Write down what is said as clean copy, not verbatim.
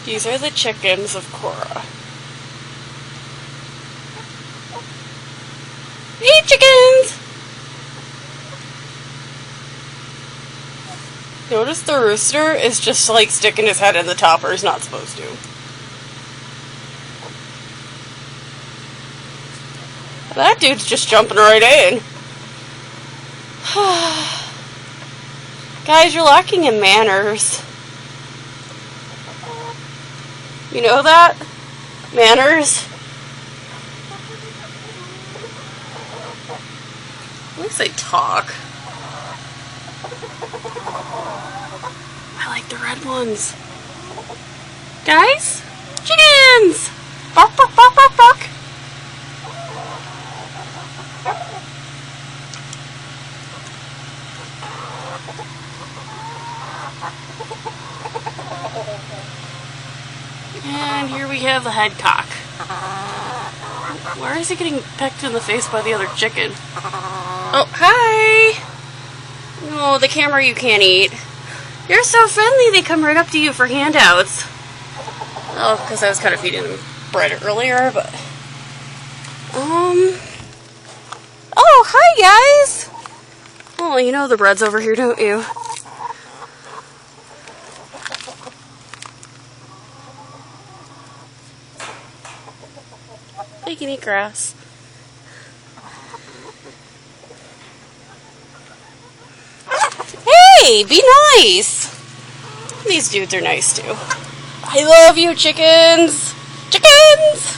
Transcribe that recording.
These are the chickens of Cora. Hey, chickens! Notice the rooster is just like sticking his head in the top, or he's not supposed to. That dude's just jumping right in. Guys, you're lacking in manners. You know that? Manners. At least they talk. I like the red ones. Guys? Chickens! Bark, bark, bark, bark, bark. And here we have the head cock. Why is he getting pecked in the face by the other chicken? Oh, hi! Oh, the camera you can't eat. You're so friendly, they come right up to you for handouts. Oh, because I was kind of feeding them bread earlier, but... Oh, hi, guys! Oh, you know the bread's over here, don't you? They can eat grass. Hey, be nice! These dudes are nice too. I love you, chickens! Chickens!